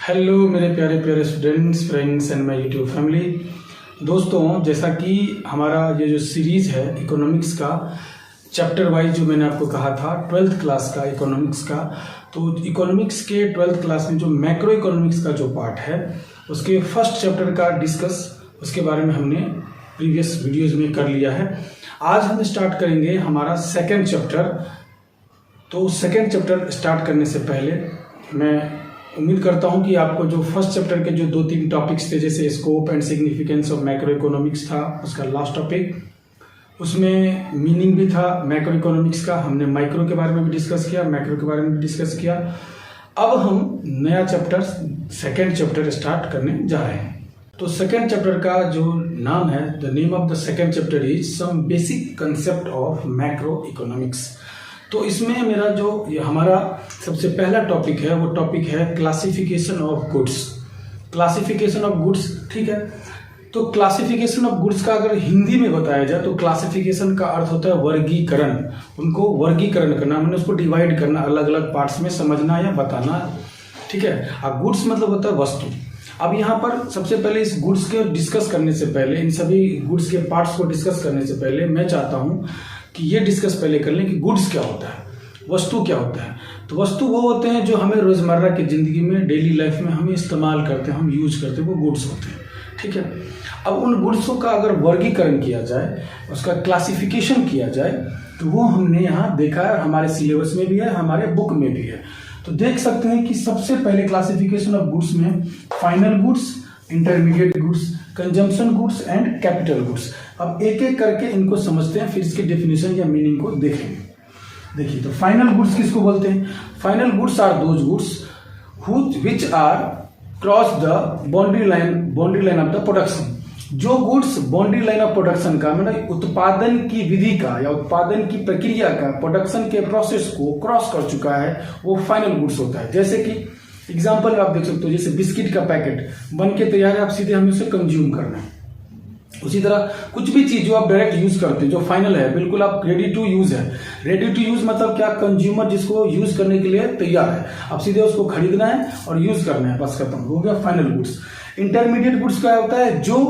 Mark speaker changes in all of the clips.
Speaker 1: Hello मेरे प्यारे प्यारे students, friends and my YouTube family. दोस्तों, जैसा कि हमारा ये जो सीरीज़ है इकोनॉमिक्स का चैप्टर वाइज जो मैंने आपको कहा था 12th क्लास का इकोनॉमिक्स का, तो इकोनॉमिक्स के 12th क्लास में जो मैक्रो इकोनॉमिक्स का जो पार्ट है उसके फर्स्ट चैप्टर का डिस्कस उसके बारे में हमने प्रीवियस वीडियोज़ में कर लिया है। आज हम स्टार्ट करेंगे हमारा सेकेंड चैप्टर। तो सेकेंड चैप्टर स्टार्ट करने से पहले मैं उम्मीद करता हूं कि आपको जो फर्स्ट चैप्टर के जो 2-3 टॉपिक्स थे, जैसे scope and significance of macro economics था उसका लास्ट टॉपिक, उसमें मीनिंग भी था मैक्रो इकोनॉमिक्स का। हमने माइक्रो के बारे में भी डिस्कस किया, मैक्रो के बारे में भी डिस्कस किया। अब हम नया चैप्टर सेकेंड चैप्टर स्टार्ट करने जा रहे हैं। तो सेकेंड चैप्टर का जो नाम है, the name of the second chapter is some basic concept of macro economics. तो इसमें मेरा जो ये हमारा सबसे पहला टॉपिक है वो टॉपिक है classification of goods. Classification of goods, ठीक है। तो क्लासिफिकेशन ऑफ गुड्स का अगर हिंदी में बताया जाए तो क्लासिफिकेशन का अर्थ होता है वर्गीकरण। उनको वर्गीकरण करना, मैंने उसको डिवाइड करना, अलग अलग पार्ट्स में समझना या बताना, ठीक है। और गुड्स मतलब होता है वस्तु। अब यहाँ पर सबसे पहले इस गुड्स के डिस्कस करने से पहले, इन सभी गुड्स के पार्ट्स को डिस्कस करने से पहले मैं चाहता हूँ कि ये डिस्कस पहले कर लें कि गुड्स क्या होता है, वस्तु क्या होता है। तो वस्तु वो होते हैं जो हमें रोजमर्रा की जिंदगी में, डेली लाइफ में हम इस्तेमाल करते हैं, हम यूज करते हैं, वो गुड्स होते हैं, ठीक है। अब उन गुड्सों का अगर वर्गीकरण किया जाए, उसका क्लासिफिकेशन किया जाए, तो वो हमने यहाँ देखा है, हमारे सिलेबस में भी है, हमारे बुक में भी है। तो देख सकते हैं कि सबसे पहले क्लासिफिकेशन ऑफ गुड्स में final goods, intermediate goods, consumption goods and capital goods. अब एक एक करके इनको समझते हैं, फिर इसके डेफिनेशन या मीनिंग को देखेंगे। देखिए, तो फाइनल गुड्स किसको बोलते हैं? Final goods are those goods which are cross the boundary line of the production. जो goods boundary line of production का, मतलब उत्पादन की विधि का या उत्पादन की प्रक्रिया का, प्रोडक्शन के प्रोसेस को क्रॉस कर चुका है, वो फाइनल गुड्स होता है। जैसे कि एग्जाम्पल आप देख सकते हो, जैसे बिस्किट का पैकेट बन के तैयार है, आप सीधे हमें उसे कंज्यूम करना है। उसी तरह कुछ भी चीज जो आप डायरेक्ट यूज करते हैं, जो फाइनल है, बिल्कुल आप रेडी टू यूज है। रेडी टू यूज मतलब क्या? कंज्यूमर जिसको यूज करने के लिए तैयार है, आप सीधे उसको खरीदना है और यूज करना है, बस खत्म हो गया फाइनल गुड्स। इंटरमीडिएट गुड्स क्या होता है? जो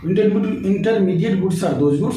Speaker 1: intermediate goods are those goods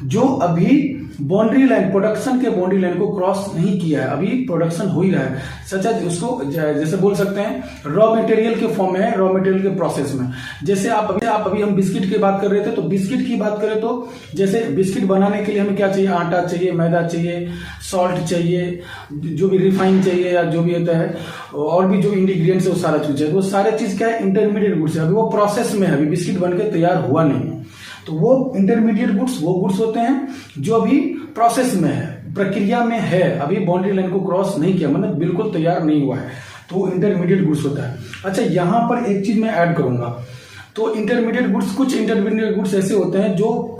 Speaker 1: जो अभी बाउंड्री लाइन, प्रोडक्शन के बाउंड्री लाइन को क्रॉस नहीं किया है, अभी प्रोडक्शन हो ही रहा है। सच है, उसको जैसे बोल सकते हैं रॉ मटेरियल के फॉर्म में है, रॉ मटेरियल के प्रोसेस में। जैसे आप अभी हम बिस्किट की बात कर रहे थे, तो बिस्किट की बात करें तो जैसे बिस्किट बनाने के लिए हमें क्या चाहिए? आटा चाहिए, मैदा चाहिए, सॉल्ट चाहिए, जो भी रिफाइन चाहिए या जो भी होता है, और भी जो इंग्रीडियंट्स है वो सारा चीज है। वो सारे चीज क्या है? इंटरमीडिएट गुड्स है, अभी वो प्रोसेस में है, अभी बिस्किट बनकर तैयार हुआ नहीं है। तो वो इंटरमीडिएट गुड्स वो गुड्स होते हैं जो अभी प्रोसेस में है, प्रक्रिया में है, अभी बाउंड्री लाइन को क्रॉस नहीं किया, मतलब बिल्कुल तैयार नहीं हुआ है, तो वो इंटरमीडिएट गुड्स होता है। अच्छा, यहां पर एक चीज मैं ऐड करूंगा। तो इंटरमीडिएट गुड्स, कुछ इंटरमीडिएट गुड्स ऐसे होते हैं जो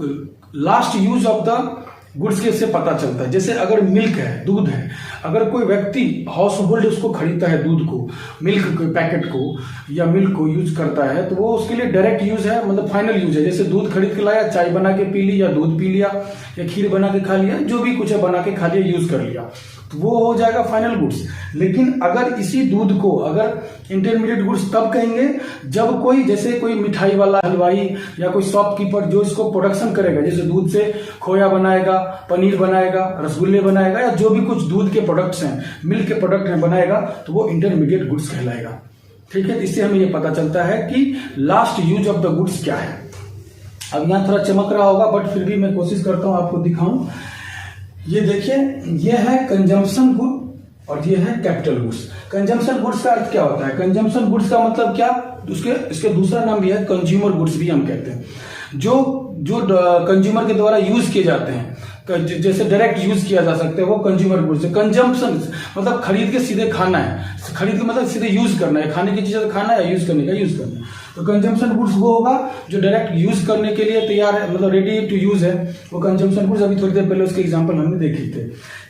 Speaker 1: last use of the goods के से पता चलता है। जैसे अगर मिल्क है, दूध है, अगर कोई व्यक्ति हाउस होल्ड उसको खरीदता है, दूध को, मिल्क के पैकेट को या मिल्क को यूज करता है, तो वो उसके लिए डायरेक्ट यूज है, मतलब फाइनल यूज है। जैसे दूध खरीद के लाया, चाय बना के पी ली, या दूध पी लिया, या खीर बना के खा लिया, जो भी कुछ है बना के खा लिया, यूज कर लिया, तो वो हो जाएगा फाइनल गुड्स। लेकिन अगर इसी दूध को अगर इंटरमीडिएट गुड्स तब कहेंगे जब कोई, जैसे कोई मिठाई वाला, हलवाई या कोई शॉपकीपर जो इसको प्रोडक्शन करेगा, जैसे दूध से खोया बनाएगा, पनीर बनाएगा, रसगुल्ले बनाएगा, या जो भी कुछ दूध के प्रोडक्ट्स हैं, मिल्क के प्रोडक्ट हैं बनाएगा, तो वो इंटरमीडिएट गुड्स कहलाएगा, ठीक है। इससे हमें ये पता चलता है कि last use of the goods क्या है। अब यहाँ थोड़ा चमक रहा होगा, बट फिर भी मैं कोशिश करता हूं आपको दिखाऊं। ये देखिए, ये है कंजम्पशन गुड और ये है कैपिटल गुड्स। कंजम्पशन गुड्स का अर्थ क्या होता है? कंजम्पशन गुड्स का मतलब क्या? इसके दूसरा नाम भी है कंज्यूमर गुड्स भी हम कहते हैं, जो कंज्यूमर के द्वारा यूज किए जाते हैं, जैसे डायरेक्ट यूज किया जा सकता है, वो कंज्यूमर गुड्स है। कंजम्पशन मतलब खरीद के सीधे खाना है, खरीद के मतलब सीधे यूज करना है, खाने की चीजें खाना है, यूज करने का यूज करना है। तो कंजम्पशन गुड्स वो होगा जो डायरेक्ट यूज करने के लिए तैयार है, मतलब रेडी टू यूज है, वो कंजम्पशन गुड्स। अभी थोड़ी देर पहले उसके एग्जांपल हमने देखे थे।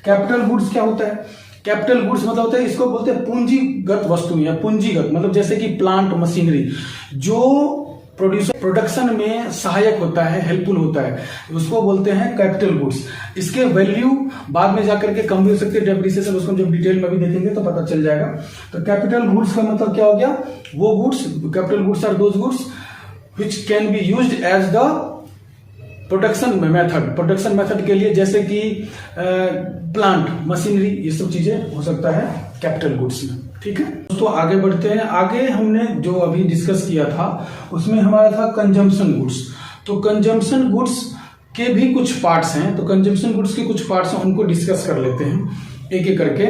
Speaker 1: कैपिटल गुड्स क्या होता है? कैपिटल गुड्स मतलब होता है, इसको बोलते हैं पूंजीगत वस्तु या पूंजीगत, मतलब जैसे कि प्लांट, मशीनरी, जो प्रोडक्शन में सहायक होता है, हेल्पफुल होता है, उसको बोलते हैं कैपिटल गुड्स। इसके वैल्यू बाद में जाकर के कम भी हो सकती है, डेप्रिसिएशन उसको जब डिटेल में भी देखेंगे तो पता चल जाएगा। तो कैपिटल गुड्स का मतलब क्या हो गया, वो goods, capital goods are those goods which can be used as the production method. Production method के लिए जैसे कि प्लांट, मशीनरी, ये सब चीजें हो सकता है कैपिटल गुड्स में। ठीक है दोस्तों, आगे बढ़ते हैं। आगे हमने जो अभी डिस्कस किया था उसमें हमारा था कंजम्पशन गुड्स। तो कंजम्पशन गुड्स के भी कुछ पार्ट्स हैं, तो कंजम्पशन गुड्स के कुछ पार्ट्स हैं, उनको डिस्कस कर लेते हैं एक एक करके।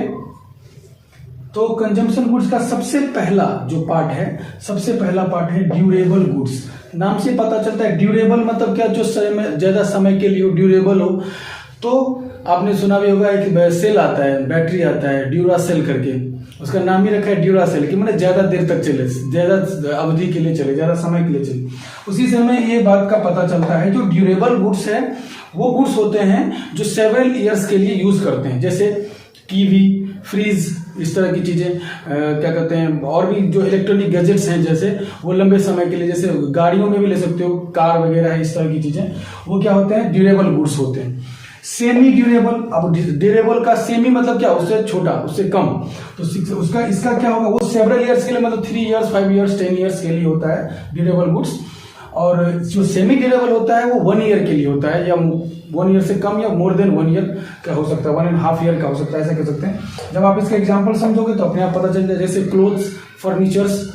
Speaker 1: तो कंजम्पशन गुड्स का सबसे पहला जो पार्ट है, सबसे पहला पार्ट है ड्यूरेबल गुड्स। नाम से पता चलता है ड्यूरेबल मतलब क्या, जो ज्यादा समय के लिए ड्यूरेबल हो। तो आपने सुना भी होगा एक सेल आता है, बैटरी आता है ड्यूरा सेल करके, उसका नाम ही रखा है ड्यूरा सेल कि मतलब ज्यादा देर तक चले, ज्यादा अवधि के लिए चले, ज्यादा समय के लिए चले। उसी से हमें ये बात का पता चलता है जो ड्यूरेबल गुड्स है वो गुड्स होते हैं जो सेवरल ईयर्स के लिए यूज करते हैं, जैसे टीवी, फ्रिज, इस तरह की चीजें, क्या कहते हैं, और भी जो इलेक्ट्रॉनिक गैजेट्स हैं जैसे, वो लंबे समय के लिए, जैसे गाड़ियों में भी ले सकते हो, कार वगैरह है, इस तरह की चीजें, वो क्या होते हैं, ड्यूरेबल गुड्स होते हैं। सेमी ड्यूरेबल, अब ड्यूरेबल का सेमी मतलब क्या, उससे छोटा, उससे कम, तो उसका इसका क्या होगा, वो सेवरल ईयर्स के लिए, मतलब 3 इयर्स 5 इयर्स 10 इयर्स के लिए होता है ड्यूरेबल गुड्स। और जो सेमी ड्यूरेबल होता है वो 1 ईयर के लिए होता है, या 1 ईयर से कम, या मोर देन 1 ईयर का हो सकता है, 1.5 ईयर का हो सकता है, ऐसा कह सकते हैं। जब आप इसका एग्जांपल समझोगे तो अपने आप पता चल जाएगा, जैसे क्लोथ्स, फर्नीचर्स,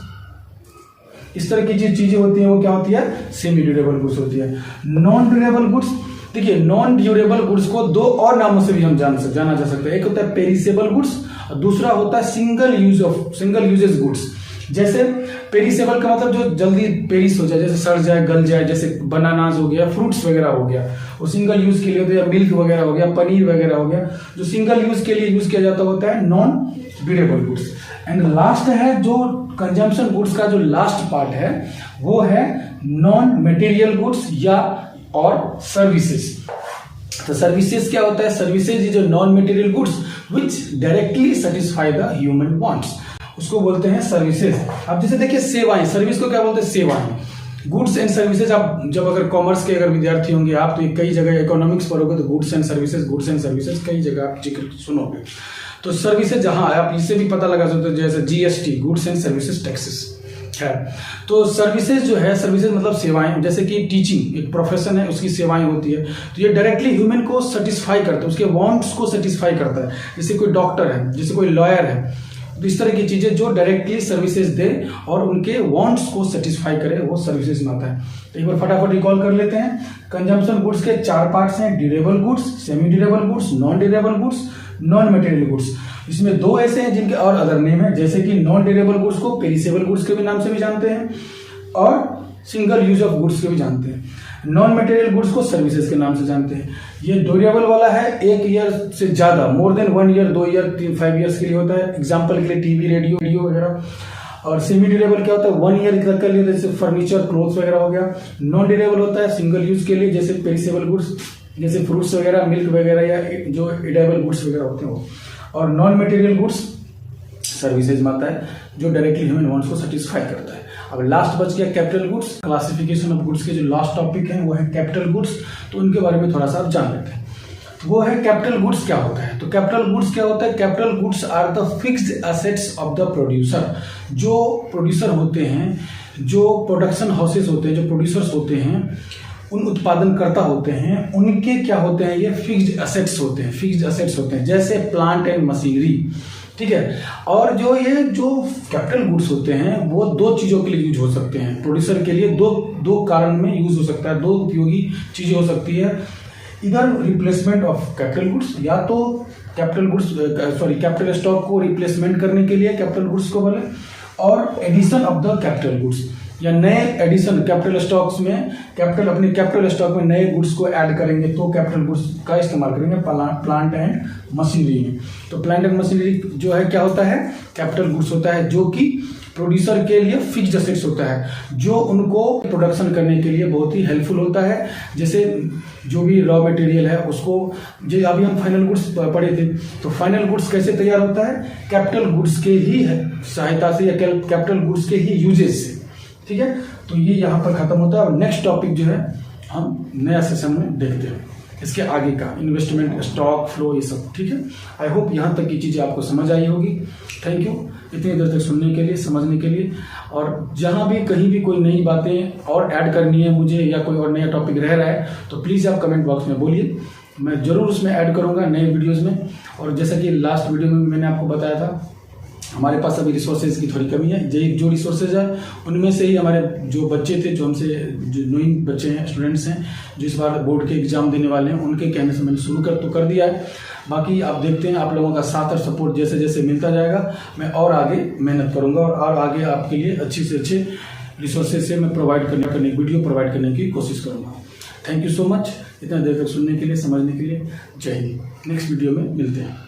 Speaker 1: इस तरह की चीजें होती हैं, वो क्या होती है, सेमी ड्यूरेबल गुड्स होती है। नॉन ड्यूरेबल गुड्स, देखिए नॉन ड्यूरेबल गुड्स को 2 और नामों से भी हम जाना जा सकता है। एक होता है पेरिसेबल गुड्स और दूसरा होता है सिंगल यूजेस गुड्स। जैसे पेरिसेबल का मतलब जो जल्दी पेरिस हो जाए, जैसे सड़ जाए, गल जाए, जैसे बनानास हो गया, फ्रूट्स वगैरह हो गया, वो सिंगल यूज के लिए होता है। मिल्क वगैरह हो गया, पनीर वगैरह हो गया, जो सिंगल यूज के लिए यूज किया जाता होता है non durable goods. And last है जो कंजम्पशन गुड्स का जो लास्ट पार्ट है वो है नॉन मटेरियल गुड्स या और सर्विसेज। तो सर्विसेज क्या होता है, services is a non material goods which directly satisfy the human wants, उसको बोलते हैं सर्विसेज। अब जैसे देखिए सेवाएं, सर्विस को क्या बोलते हैं, सेवाएं। गुड्स एंड सर्विसेज, आप जब अगर कॉमर्स के अगर विद्यार्थी होंगे आप, तो कई जगह इकोनॉमिक्स पढ़ोगे तो गुड्स एंड सर्विसेज कई जगह आप जिक्र सुनोगे। तो सर्विसेज जहां आप इससे भी पता लगा सकते हो, जैसे GST, goods and services taxes है। तो सर्विसेज जो है, सर्विसेज मतलब सेवाएं, जैसे कि टीचिंग एक प्रोफेशन है, उसकी सेवाएं होती है, तो ये डायरेक्टली ह्यूमन को सेटिस्फाई करता है, उसके वांट्स को सेटिस्फाई करता है। जैसे कोई डॉक्टर है, जैसे कोई लॉयर है, तो इस तरह की चीजें जो डायरेक्टली सर्विसेज दे और उनके वांट्स को सेटिस्फाई करे, वो सर्विसेज में आता है। तो एक बार फटाफट रिकॉल कर लेते हैं। कंजम्पशन गुड्स के 4 पार्ट्स हैं, durable goods, semi durable goods, non durable goods, non material goods. इसमें 2 ऐसे हैं जिनके और अदर नेम है, जैसे कि नॉन ड्यूरेबल गुड्स को पेरिसेबल गुड्स के भी नाम से भी जानते हैं और सिंगल यूज ऑफ गुड्स के भी जानते हैं। नॉन मटेरियल गुड्स को सर्विसेज के नाम से जानते हैं। ये ड्यूरेबल वाला है, 1 ईयर से ज्यादा, more than 1 year, 2 year, 3, 5 years के लिए होता है। एग्जाम्पल के लिए टीवी, रेडियो वगैरह। और सेमी ड्यूरेबल क्या होता है, 1 ईयर तक के लिए, जैसे फर्नीचर, क्लोथ्स वगैरह हो गया। नॉन ड्यूरेबल होता है सिंगल यूज के लिए, जैसे पेरिसेबल गुड्स, जैसे फ्रूट्स वगैरह, मिल्क वगैरह, या जो एडेबल गुड्स वगैरह होते हैं वो। और नॉन मटेरियल गुड्स सर्विसेज में आता है, जो डायरेक्टली ह्यूमन वांट्स को सेटिस्फाई करता है। अब लास्ट बच गया capital goods. Classification of goods के जो लास्ट टॉपिक है वो है कैपिटल गुड्स, तो उनके बारे में थोड़ा सा आप जान लेते हैं। वो है कैपिटल गुड्स क्या होता है। तो कैपिटल गुड्स क्या होता है, capital goods are the fixed assets of the producer. जो प्रोड्यूसर होते हैं, जो प्रोडक्शन हाउसेस होते हैं, जो प्रोड्यूसर्स होते हैं, उन उत्पादनकर्ता होते हैं, उनके क्या होते हैं, ये फिक्स्ड एसेट्स होते हैं। फिक्स्ड एसेट्स होते हैं जैसे प्लांट एंड मशीनरी, ठीक है। और जो कैपिटल गुड्स होते हैं वो 2 चीजों के लिए यूज हो सकते हैं। प्रोड्यूसर के लिए दो कारण में यूज हो सकता है, 2 उपयोगी चीजें हो सकती है। इधर रिप्लेसमेंट ऑफ कैपिटल गुड्स, या तो कैपिटल स्टॉक को रिप्लेसमेंट करने के लिए कैपिटल गुड्स को बोले, और addition of the capital goods, या नए एडिशन कैपिटल स्टॉक्स में, अपने कैपिटल स्टॉक में नए गुड्स को ऐड करेंगे तो कैपिटल गुड्स का इस्तेमाल करेंगे प्लांट एंड मशीनरी में। तो प्लांट एंड मशीनरी जो है क्या होता है, कैपिटल गुड्स होता है, जो कि प्रोड्यूसर के लिए फिक्स्ड एसेट्स होता है, जो उनको प्रोडक्शन करने के लिए बहुत ही हेल्पफुल होता है। जैसे जो भी रॉ मटेरियल है उसको, जो अभी हम फाइनल गुड्स पढ़े थे, तो फाइनल गुड्स कैसे तैयार होता है, कैपिटल गुड्स के ही सहायता से, या कैपिटल गुड्स के ही यूजेज से, ठीक है, तो ये यहाँ पर खत्म होता है और नेक्स्ट टॉपिक जो है हम नया सेशन में देखते हैं, इसके आगे का इन्वेस्टमेंट, स्टॉक फ्लो, ये सब। ठीक है, आई होप यहाँ तक की चीज़ें आपको समझ आई होगी। थैंक यू इतनी देर तक सुनने के लिए, समझने के लिए। और जहाँ भी कहीं भी कोई नई बातें और ऐड करनी है मुझे या कोई और नया टॉपिक रह रहा है तो प्लीज़ आप कमेंट बॉक्स में बोलिए, मैं ज़रूर उसमें ऐड करूँगा नए वीडियोज़ में। और जैसा कि लास्ट वीडियो में मैंने आपको बताया था, हमारे पास अभी रिसोर्सेज की थोड़ी कमी है। जो रिसोर्सेज है उनमें से ही हमारे जो बच्चे थे, जो हमसे जो नोइंग बच्चे हैं, स्टूडेंट्स हैं, जो इस बार बोर्ड के एग्जाम देने वाले हैं, उनके कहने से मैंने शुरू कर दिया है। बाकी आप देखते हैं, आप लोगों का साथ और सपोर्ट जैसे जैसे मिलता जाएगा मैं और आगे मेहनत करूँगा और आगे आपके लिए अच्छे से अच्छे रिसोर्सेज से मैं प्रोवाइड करने वीडियो प्रोवाइड करने की कोशिश करूँगा। थैंक यू सो मच इतना देर तक सुनने के लिए, समझने के लिए। जय हिंद। नेक्स्ट वीडियो में मिलते हैं।